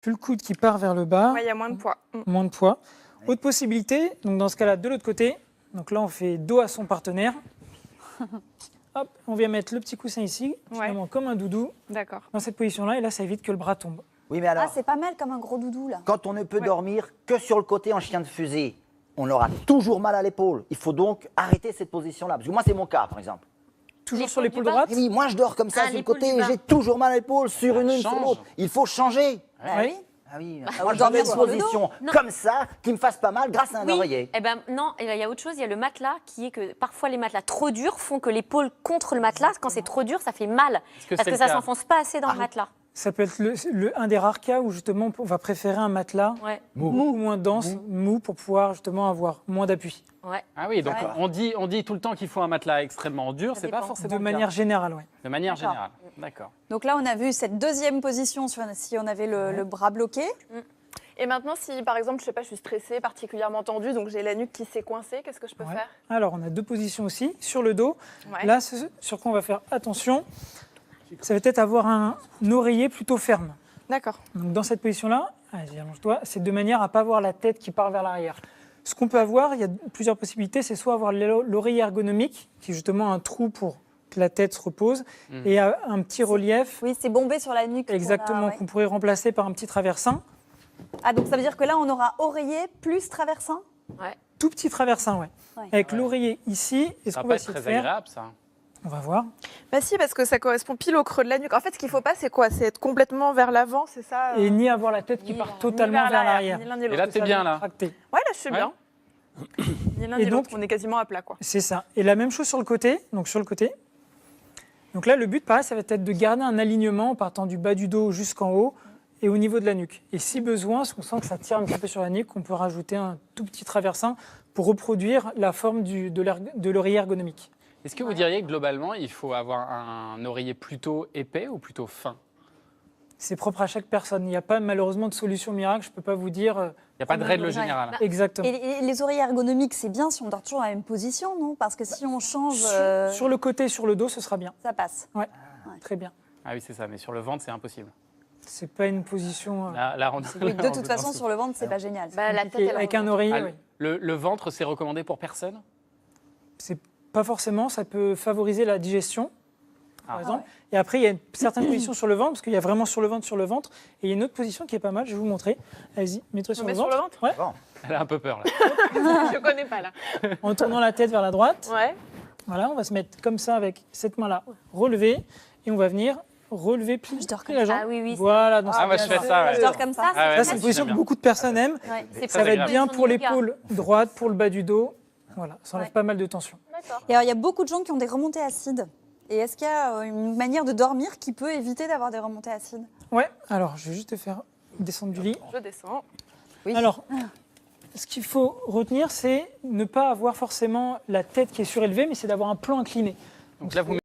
Plus le coude qui part vers le bas. Ouais, il y a moins de poids. Moins de poids. Autre possibilité, donc dans ce cas-là, de l'autre côté. Donc là, on fait dos à son partenaire. Hop, on vient mettre le petit coussin ici, finalement comme un doudou, D'accord. dans cette position-là, et là, ça évite que le bras tombe. Oui, mais alors, Ah, c'est pas mal comme un gros doudou, là. quand on ne peut dormir que sur le côté en chien de fusée, on aura toujours mal à l'épaule. Il faut donc arrêter cette position-là. Parce que moi, c'est mon cas, par exemple. Toujours L'épaule sur l'épaule du bas. droite. Et oui, moi, je dors comme ça Ah, sur le l'épaule côté du et bas. j'ai toujours mal à l'épaule sur une sur change. l'autre. Il faut changer. Oui. Ah oui, ou moi, je dormir mets une sur le dos. position Non. comme ça, qui me fasse pas mal grâce à un Oui, oreiller. eh ben non, il y a autre chose, il y a le matelas qui est que parfois les matelas trop durs font que l'épaule contre le matelas, quand c'est trop dur, ça fait mal. que Parce c'est que le ça cas s'enfonce pas assez dans le matelas. Ça peut être un des rares cas où justement on va préférer un matelas Ouais, mou, moins dense, mou, pour pouvoir justement avoir moins d'appui. ouais. Ah oui, donc Ouais. on dit tout le temps qu'il faut un matelas extrêmement dur, Ça c'est pas dépend. forcément De le cas. manière générale, oui. De manière D'accord. générale, d'accord. Donc là, on a vu cette deuxième position si on avait le bras bloqué. Et maintenant, si par exemple, je sais pas, je suis stressée, particulièrement tendue, donc j'ai la nuque qui s'est coincée, qu'est-ce que je peux Ouais. faire? Alors, on a deux positions aussi. Sur le dos, Ouais. là, sur quoi on va faire attention, ça va peut-être avoir un oreiller plutôt ferme. D'accord. Donc, dans cette position-là, allez, allonge-toi, c'est de manière à ne pas avoir la tête qui part vers l'arrière. Ce qu'on peut avoir, il y a plusieurs possibilités, c'est soit avoir l'oreiller ergonomique, qui est justement un trou pour que la tête se repose, et un petit relief, Oui, c'est bombé sur la nuque. exactement, Ouais. qu'on pourrait remplacer par un petit traversin. Ah, donc ça veut dire que là, on aura oreiller plus traversin. Tout petit traversin, ouais. Ouais. Avec Ouais. l'oreiller ici, et ce Ça qu'on va va pas être essayer de très faire, agréable, ça. on va voir. Bah si, parce que ça correspond pile au creux de la nuque. En fait, ce qu'il faut pas, c'est quoi? C'est être complètement vers l'avant, c'est ça? Et ni avoir la tête qui Ni part vers- totalement vers l'arrière. Ni l'un ni Et l'autre. là, t'es bien, là. Tracté. Ouais, là, je suis Ouais. bien. Ni l'un Et ni donc- l'autre, on est quasiment à plat, quoi. C'est ça. Et la même chose sur le côté. Donc sur le côté. Donc là, le but, pareil, ça va être de garder un alignement en partant du bas du dos jusqu'en haut et au niveau de la nuque. Et si besoin, si on sent que ça tire un petit peu sur la nuque, on peut rajouter un tout petit traversin pour reproduire la forme de l'oreiller ergonomique. Est-ce que vous diriez que globalement, il faut avoir un oreiller plutôt épais ou plutôt fin? C'est propre à chaque personne. Il n'y a pas malheureusement de solution miracle. Je ne peux pas vous dire Il n'y a pas de règle Ouais. générale. exactement. Et les oreillers ergonomiques, c'est bien si on dort toujours dans la même position, non? Parce que si on change, Sur le côté, sur le dos, ce sera bien. ça passe. Ouais, très bien. Ah oui, c'est ça, mais sur le ventre, c'est impossible. C'est pas une position Là, on- Oui, là, de on toute peut façon, pas- sur le ventre, c'est pas génial. Bah, la tête, elle avec remonte. un oreiller. Ah, Oui. le ventre, c'est recommandé pour personne? C'est pas forcément. Ça peut favoriser la digestion, par Ah. exemple. Et après, il y a une certaine position sur le ventre, parce qu'il y a vraiment sur le ventre. Et il y a une autre position qui est pas mal, je vais vous montrer. Allez-y, mets-toi sur met le sur ventre. le ventre Ouais. Bon. Elle a un peu peur, là. Je connais pas, là. En tournant la tête vers la droite. Ouais. Voilà, on va se mettre comme ça avec cette main-là relevée. Et on va venir relever, plier Je dors comme la ça. jambe. Ah oui, oui. Voilà, dans Ah, moi, je fais ça, ouais. Je dors comme ça. Ah ouais, Ça, c'est une moi, position j'aime que bien. beaucoup de personnes aiment. Ouais. C'est Ça va être bien son pour yoga. l'épaule droite, pour le bas du dos. Voilà, ça enlève Ouais. pas mal de tension. D'accord. Et alors, il y a beaucoup de gens qui ont des remontées acides. Et est-ce qu'il y a une manière de dormir qui peut éviter d'avoir des remontées acides? Ouais, alors je vais juste te faire descendre du lit. Je descends. Oui. Alors, ce qu'il faut retenir, c'est ne pas avoir forcément la tête qui est surélevée, mais c'est d'avoir un plan incliné. Donc là, vous